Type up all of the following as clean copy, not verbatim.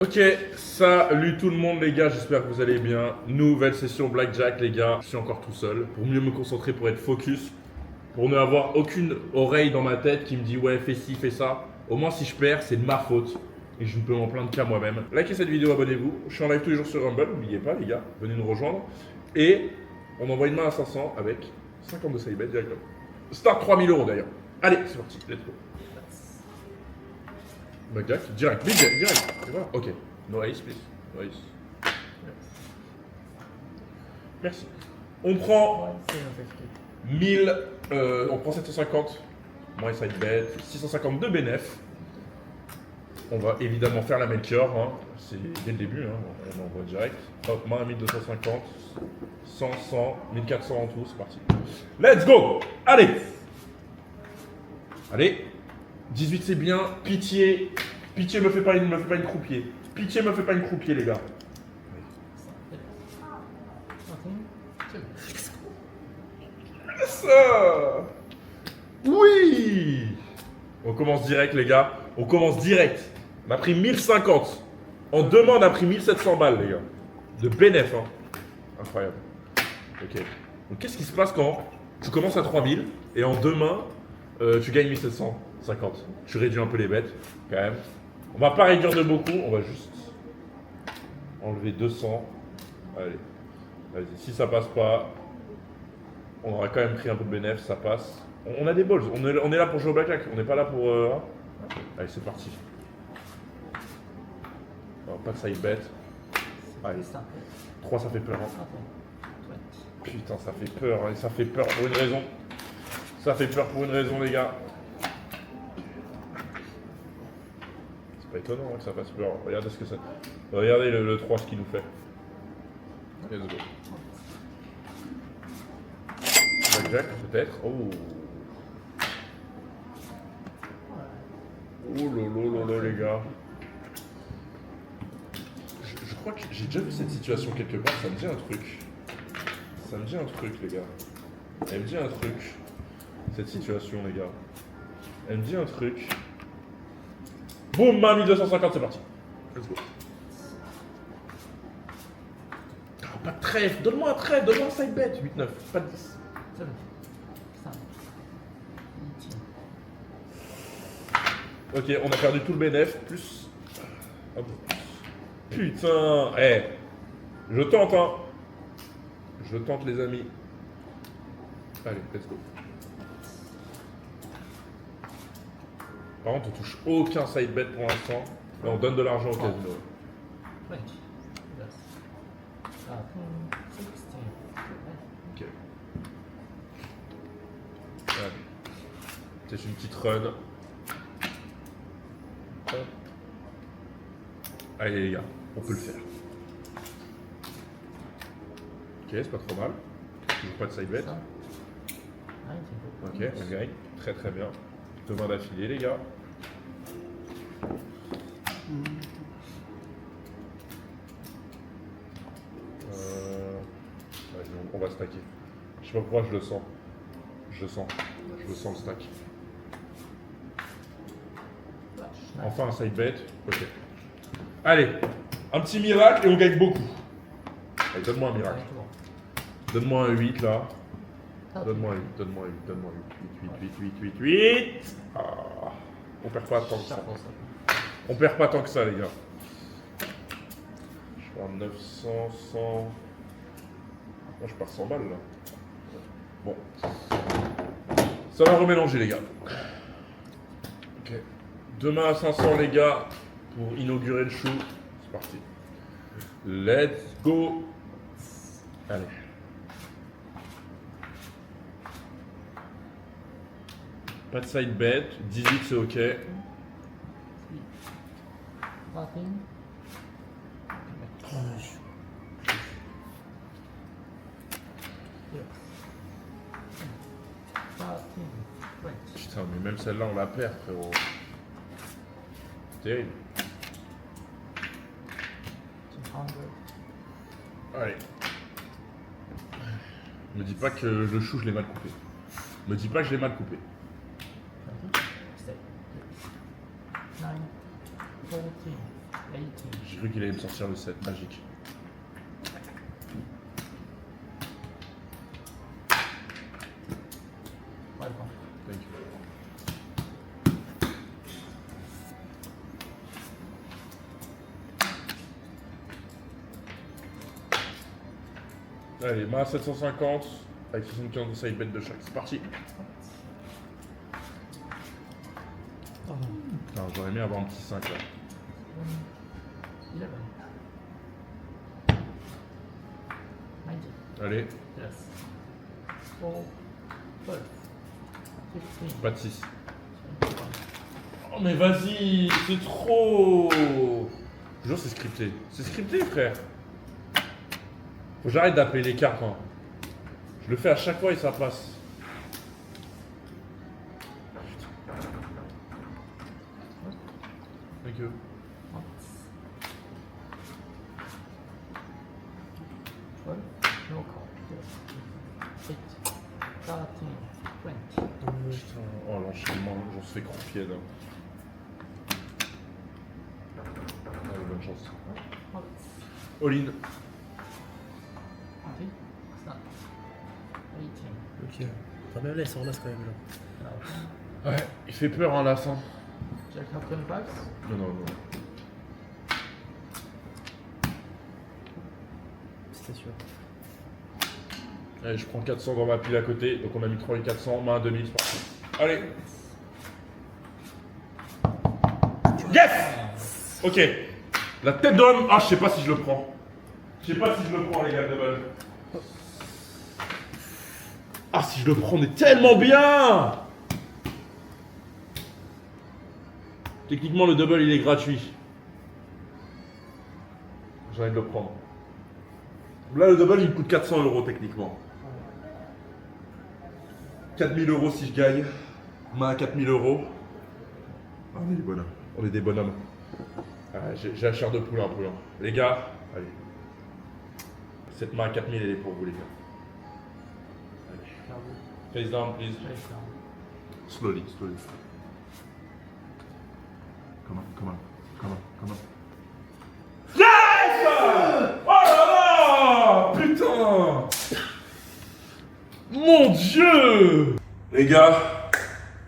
Ok, salut tout le monde les gars, j'espère que vous allez bien. Nouvelle session Blackjack les gars, je suis encore tout seul. Pour mieux me concentrer, pour être focus, pour ne avoir aucune oreille dans ma tête qui me dit ouais fais ci, fais ça. Au moins si je perds, c'est de ma faute. Et je ne peux m'en plaindre qu'à moi-même. Likez cette vidéo, abonnez-vous. Je suis en live tous les jours sur Rumble, n'oubliez pas les gars, venez nous rejoindre. Et on envoie une main à 500 avec 50 de side bet directement. Start 3000 € d'ailleurs. Allez, c'est parti, let's go. Blackjack, direct, big bet, direct. Et voilà, ok. No ace, please. No ace. Merci. On prend 1000, on prend 750, moins side bet, 652 bénéf. On va évidemment faire la maker, hein. C'est dès le début, hein. On envoie direct. Hop, main 1250, 100, 100, 1400 en tout, c'est parti. Let's go. Allez. Allez. 18 c'est bien, pitié. Pitié me fait pas une croupier. Pitié me fait pas une croupier les gars. Ça. Oui. On commence direct les gars. On commence direct. On a pris 1050. En 2 mains on a pris 1700 balles les gars. De bénéf hein. Incroyable. Ok. Donc qu'est-ce qui se passe quand tu commences à 3000 et en 2 mains tu gagnes 1750. Tu réduis un peu les bêtes quand même. On va pas réduire de beaucoup, on va juste enlever 200. Allez, vas-y, si ça passe pas, on aura quand même pris un peu de bénéfice, ça passe. On a des balls, on est là pour jouer au blackjack, on n'est pas là pour... hein. Allez, c'est parti. Non, pas de side bet. Allez, 3 ça fait peur. Hein. Putain, ça fait peur, hein, ça fait peur pour une raison. Ça fait peur pour une raison les gars. C'est pas étonnant hein, que ça fasse peur. Regardez ce que ça... Regardez le 3 ce qu'il nous fait. Let's go. Blackjack peut-être. Oh. Oh lolo les gars. Je crois que j'ai déjà vu cette situation quelque part, ça me dit un truc. Ça me dit un truc les gars. Elle me dit un truc. Cette situation les gars. Elle me dit un truc. Boum, main 1250, c'est parti. Let's go. Oh, pas de trèfle, donne-moi un trèfle, donne-moi un side bet. 8-9, pas de 10. Ok, on a perdu tout le bénéf, plus... un peu plus. Putain, je tente, hein. Je tente, les amis. Allez, let's go. Par contre, on touche aucun side bet pour l'instant, mais on donne de l'argent au casino. Ok. Allez. C'est une petite run. Allez les gars, on peut le faire. Ok, c'est pas trop mal. Toujours pas de side bet. Ok, on gagne. Très très bien. 2 mains d'affilée les gars. On va stacker. Je sais pas pourquoi je le sens. Je le sens. Je le sens le stack. Enfin un side bet. Ok. Allez, un petit miracle et on gagne beaucoup. Allez, donne-moi un miracle. Donne-moi un 8 là. Donne-moi un 8, donne-moi un 8, donne-moi un 8. Ah, on perd pas tant que ça. On perd pas tant que ça les gars. Je prends 900, 100. Moi je pars 100 balles là. Bon. Ça va remélanger les gars. Ok. Demain à 500 les gars pour inaugurer le show. C'est parti. Let's go. Allez. Pas de side bet. 18 c'est ok. Putain, mais même celle-là, on la perd, frérot. Terrible. Allez. Me dis pas que le chou, je l'ai mal coupé. Me dis pas que je l'ai mal coupé. 9, 14, 18. J'ai cru qu'il allait me sortir le 7, magique. Ouais, bon. Thank you. Allez, main à 750 avec 75 de side bet de chaque. C'est parti. Oh. Putain, j'aurais aimé avoir un petit 5 là. 11. 19. Allez, Yes. 4. 12. 15. pas de 6. 21. Oh mais vas-y, c'est trop. Je jure, c'est scripté. C'est scripté, frère. Faut que j'arrête d'appeler les cartes. Hein. Je le fais à chaque fois et ça passe. Thank you. 12. No call. 8. 13. 20. Putain, oh l'enchaînement, j'en suis fait croupier là. Allez, bonne chance. 12. All in. 20. 18. Ok. Quand même là, ils sont là quand même là. Ouais, il fait peur hein, là, ça. Jack have 25. Non, non, non. C'était sûr. Allez, je prends 400 dans ma pile à côté, donc on a mis 3 et 400, main à 2000, c'est parti. Allez. Yes. Ok. La tête d'homme. Ah, je sais pas si je le prends. Je sais pas si je le prends, les gars de balle. Ah, si je le prends, on est tellement bien. Techniquement, le double, il est gratuit. J'ai envie de le prendre. Là, le double, il me coûte 400 € techniquement. 4000 € si je gagne. Main à 4000 €. Ah, on est des bonhommes. On est des bonhommes. Ah, j'ai la chair de poule un peu. Hein. Les gars, allez. Cette main à 4000, elle est pour vous, les gars. Allez. Face down, please. Face down. Slowly, slowly. Come on, come on, come on, come on. Yes! Oh là là! Putain! Mon Dieu! Les gars,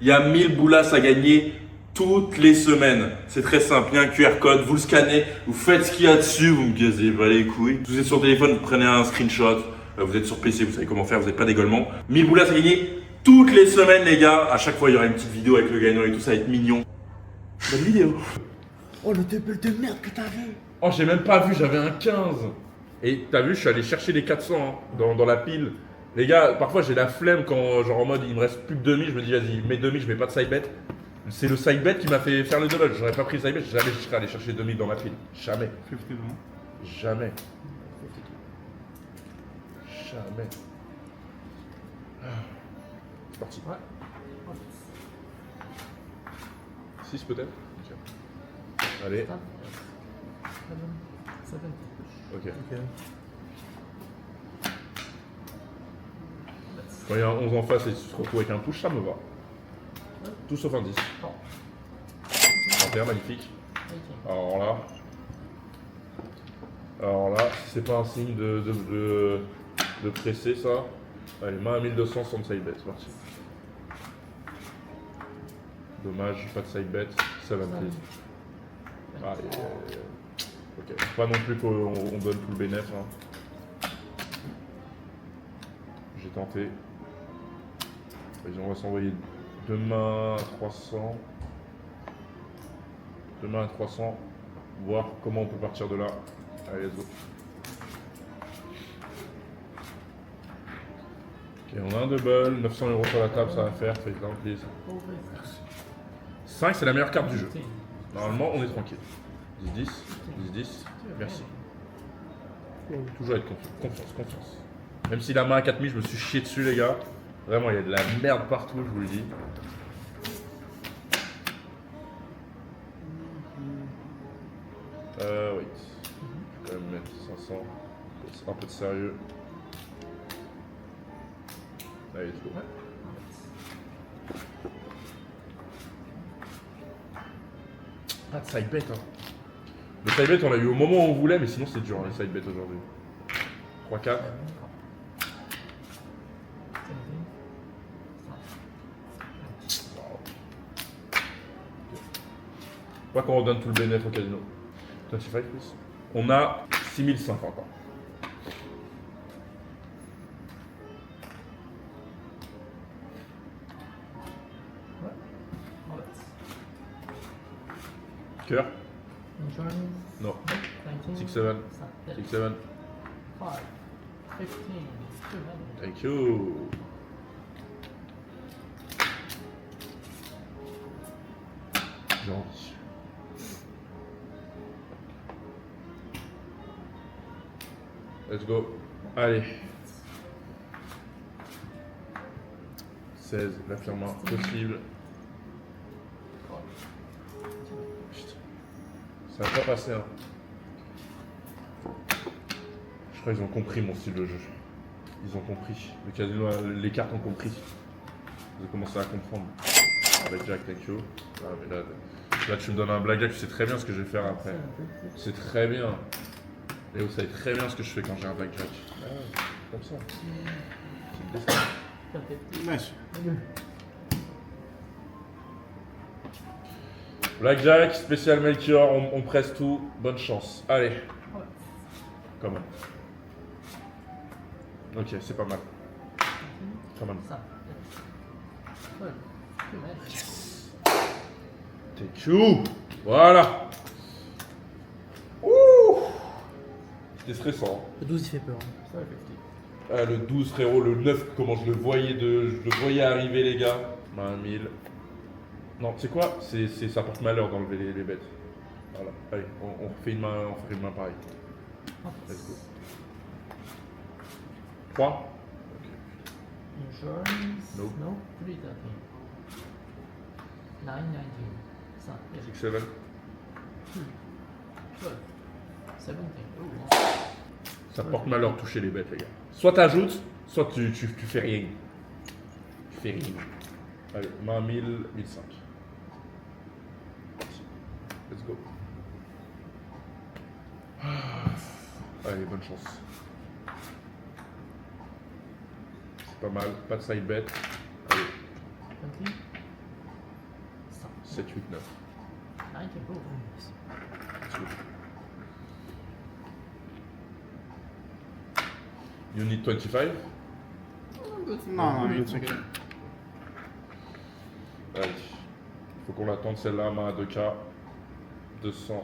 il y a 1000 boulasses à gagner toutes les semaines. C'est très simple, il y a un QR code, vous le scannez, vous faites ce qu'il y a dessus, vous me cassez pas les couilles. Vous êtes sur téléphone, vous prenez un screenshot, vous êtes sur PC, vous savez comment faire, vous n'êtes pas d'égolement. 1000 boulasses à gagner toutes les semaines, les gars. À chaque fois, il y aura une petite vidéo avec le gagnant et tout, ça va être mignon. Bonne vidéo. Oh, le double de merde que t'as vu. Oh, j'ai même pas vu, j'avais un 15. Et t'as vu, je suis allé chercher les 400 hein, dans la pile. Les gars, parfois j'ai la flemme quand, genre en mode, il me reste plus que 2000, je me dis, vas-y, mets 2000, je mets pas de side bet. C'est le side bet qui m'a fait faire le double. J'aurais pas pris le side bet, jamais je serais allé chercher 2000 dans ma pile. Jamais. 51. Jamais. Jamais. Ah. C'est parti. Ouais. 6 peut-être. Ok. Allez. 7. Ok. Ok. Quand il y a un 11 en face et tu te retrouves avec un push, ça me va. Tout sauf un 10. 31, magnifique. Alors là, si c'est pas un signe de presser ça. Allez, main à 1200 sans side bet, c'est parti. Dommage, pas de side bet, 70. Allez, ok. Pas non plus qu'on donne tout le bénéf. Hein. J'ai tenté. Vas-y, on va s'envoyer demain à 300. Demain à 300. Voir comment on peut partir de là. Allez, let's go. Ok, on a un double. 900 € sur la table, ça va faire. Face down, please. 5, c'est la meilleure carte du jeu. Normalement, on est tranquille. 10, 10, 10, merci. Toujours être confiant. Confiance, confiance. Même si la main à 4000, je me suis chié dessus, les gars. Vraiment, il y a de la merde partout, je vous le dis. Oui. Je vais quand même mettre 500. C'est un peu de sérieux. Allez, let's go. Pas de side bet, hein. Le side bet, on l'a eu au moment où on voulait, mais sinon c'est dur, hein, les side bet aujourd'hui. 3-4. Pas qu'on redonne tout le bénéfice au casino. 25 plus. On a 6005 encore. Cœur. Insurance. Non. 19. 6-7. 6-7. 5, 15, 200. Thank you. Gentil. Let's go. Allez. 16, l'affirmant possible. Putain. Ça va pas passer, hein. Je crois qu'ils ont compris mon style de jeu. Ils ont compris. Le casino, les cartes ont compris. Ils ont commencé à comprendre. Blackjack, thank you. Ah, mais là, tu me donnes un blackjack, tu sais très bien ce que je vais faire après. C'est très bien. Léo, vous savez très bien ce que je fais quand j'ai un blackjack. Ah, comme ça. C'est le destin. Nice. Blackjack, spécial Melchior, on presse tout. Bonne chance. Allez. Comment? Ok, c'est pas mal. Comment? Thank you. Voilà. Ouh. C'était stressant. Le 12 il fait peur. Ah, le 12 frérot, le 9, comment je le voyais arriver les gars. 1000. Non, c'est quoi? Ça porte malheur d'enlever les bêtes. Voilà, allez, on refait une main pareille. Let's go. 3. Insurance. No. No. 313. 919. 6, 7. 12. 17. Ça porte malheur de toucher les bêtes les gars. Soit t'ajoutes, soit tu fais rien. Tu fais rien. Allez, main 1000, 1005. Let's go. Allez, bonne chance. C'est pas mal, pas de side bet. Allez, 20. 7, 8, 9. 19. Let's go. You need 25? Non, mais c'est ok. Allez. Faut qu'on l'attende celle-là, main à 2K. 200.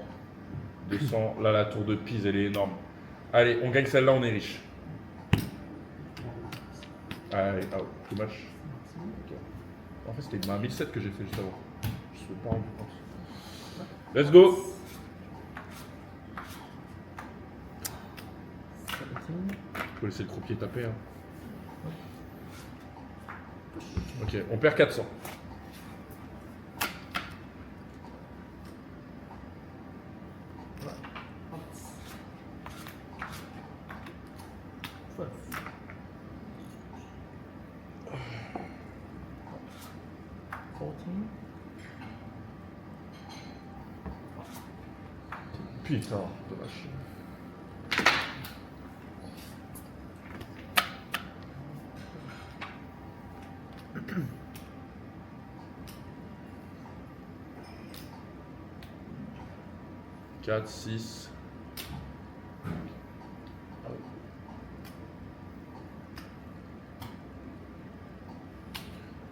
200. Là, la tour de Pise, elle est énorme. Allez, on gagne celle-là, on est riche. Allez, oh, too much. Ok. En fait, c'était une main à 1007 que j'ai fait juste avant. Je me suis pas rendu compte. Let's go! 17. Faut laisser le croupier taper. Hein. Ok, on perd 400. Putain, dommage. Quatre, 6.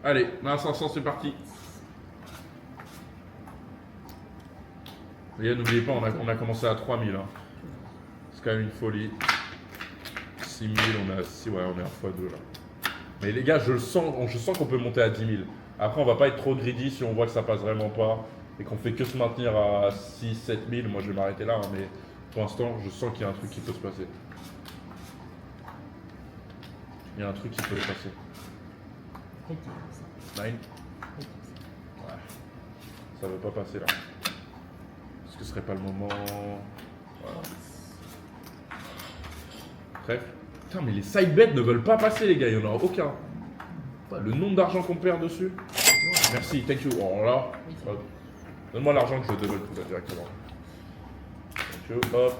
Allez, main 500, c'est parti. Les gars, n'oubliez pas, on a commencé à 3000. Hein. C'est quand même une folie. 6000, on est à 6, ouais, on est à x2 là. Mais les gars, je sens qu'on peut monter à 10 000. Après, on va pas être trop greedy si on voit que ça passe vraiment pas et qu'on fait que se maintenir à 6 7 000. Moi, je vais m'arrêter là, hein, mais pour l'instant, je sens qu'il y a un truc qui peut se passer. Il y a un truc qui peut se passer. 9. Ouais. Ça veut pas passer là. Est-ce que ce serait pas le moment? Voilà. Bref. Putain, mais les side bets ne veulent pas passer, les gars. Il n'y en aura aucun. Le nombre d'argent qu'on perd dessus. Merci, thank you. Oh là. Donne-moi l'argent que je double tout là directement. Chaud, hop.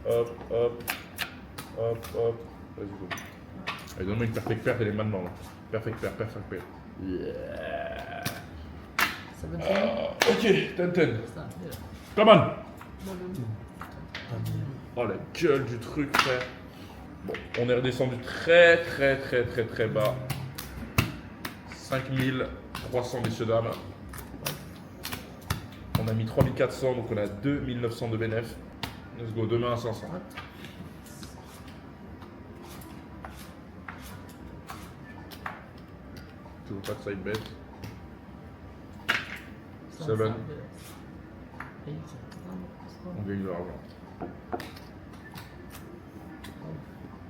Hop, hop. Hop, hop. Vas-y, go. Allez, donne-moi une perfect pair, elle est maintenant là. Perfect pair, perfect pair. Yeah. 17. Ok, 10-10. Stand. Yeah. Come on. Bottom. Oh la gueule du truc, frère. Bon, on est redescendu très bas. 5300, messieurs, dames. On a mis 3400, donc on a 2900 de bénéf. Let's go, demain à 500. Toujours pas de side bet. Stand, Seven. stand, yeah. 8. On gagne de l'argent.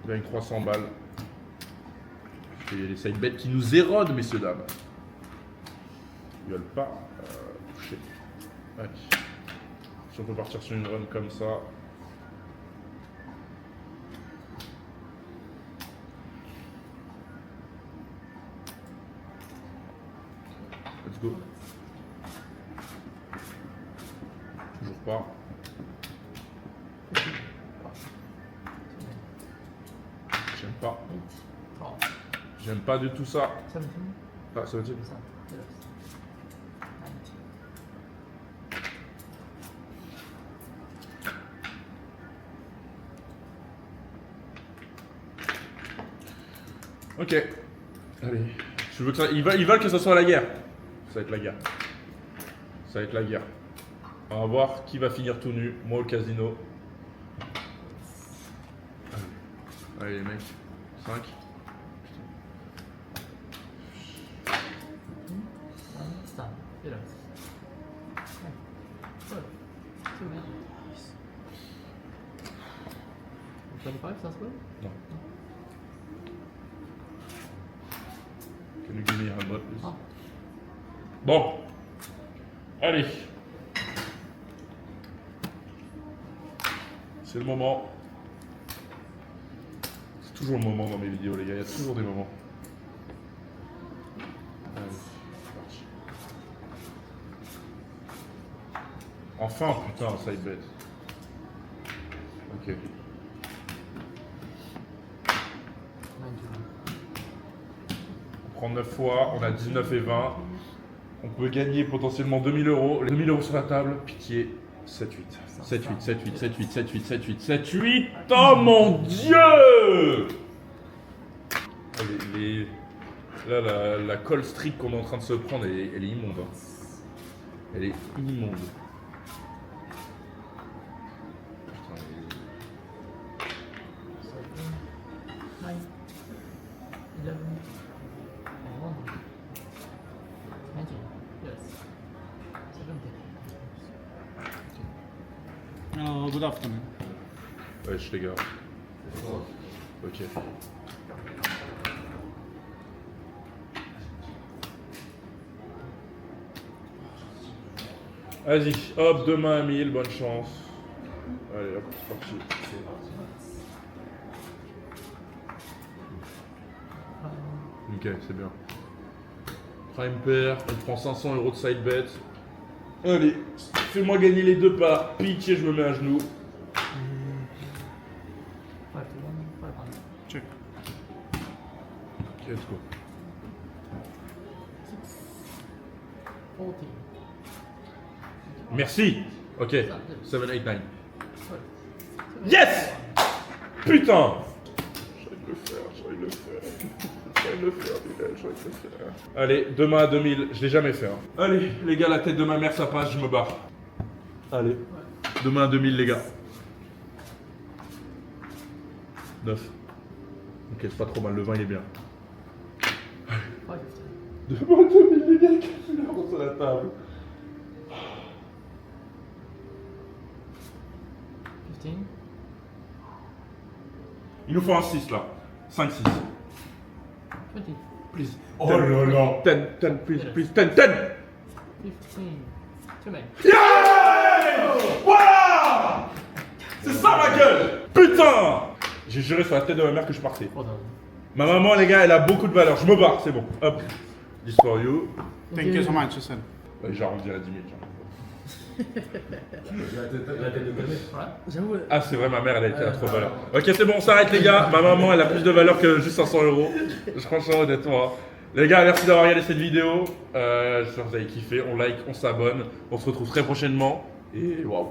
On gagne 300 balles. Il y a les side bets qui nous érodent, messieurs, dames. Ils veulent pas toucher. Allez. Si on peut partir sur une run comme ça. Let's go. Toujours pas. J'aime pas. 8. 12. J'aime pas du tout ça. 17. Ah, ça veut dire. Stand. Yes. 19. Ok. Allez. Je veux que ça... Ils veulent que ça soit la guerre. Ça va être la guerre. Ça va être la guerre. On va voir qui va finir tout nu. Moi au casino. Allez, allez les mecs. 5. Stand. Yes. 25, ça se peut? Non. Can you give me 100, please? Ah. Bon. Allez. C'est le moment. C'est toujours le moment dans mes vidéos, les gars. Il y a toujours des moments. Allez, c'est parti. Enfin, putain, un side bet. Ok. 91. On prend 9 fois, on a 19 et 20. On peut gagner potentiellement 2000 euros. Les 2000 euros sur la table, pitié. 7-8. 7-8, 7-8, 7-8, 7-8, 7-8, 7-8. Oh mon dieu! Là, la call streak qu'on est en train de se prendre, elle est immonde. Hein. Elle est immonde. Putain, 9. 11. 19. Yes. 17. Oh, good afternoon. wesh les gars. Ok. Vas-y, hop, demain à 1000, bonne chance. Allez, hop, c'est parti. Ok, c'est bien. Prime pair, on prend 500 euros de side bet. Allez, fais-moi gagner les deux parts. Pitié, je me mets à genoux. 5 to 1, 500. Check. Ok, let's go. 14. Merci. Ok, 7, 8, 9. 12. Yes! Putain! J'allais le faire, j'allais le faire. J'allais le faire, Bilal, j'allais le faire. Allez, demain à 2000, je l'ai jamais fait. Hein. Allez, les gars, la tête de ma mère, ça passe, je me barre. Allez, demain à 2000, les gars. 9. Ok, c'est pas trop mal, le vin, il est bien. 5. Demain à 2000, les gars, 4 euros sur la table. 15. Il nous faut un 6 là. 5, 6. 20. Please. Oh là là. 10, 10, please, please, 10, 10. 15. Too many. Yeah! Voilà! C'est ça ma gueule! Putain! J'ai juré sur la tête de ma mère que je partais. Hold on. Ma maman, les gars, elle a beaucoup de valeur. Je me barre, c'est bon. Hop. This for you. Thank you so much, Susan. Ouais, j'arrondirai 10 000. La tête de Calmet. Voilà. J'avoue. Ah, c'est vrai, ma mère, elle a trop de valeur. Ok, c'est bon, on s'arrête, les gars. Ma maman, elle a plus de valeur que juste 500 euros. Franchement, honnêtement. Les gars, merci d'avoir regardé cette vidéo. J'espère que vous avez kiffé. On like, on s'abonne. On se retrouve très prochainement. Et waouh.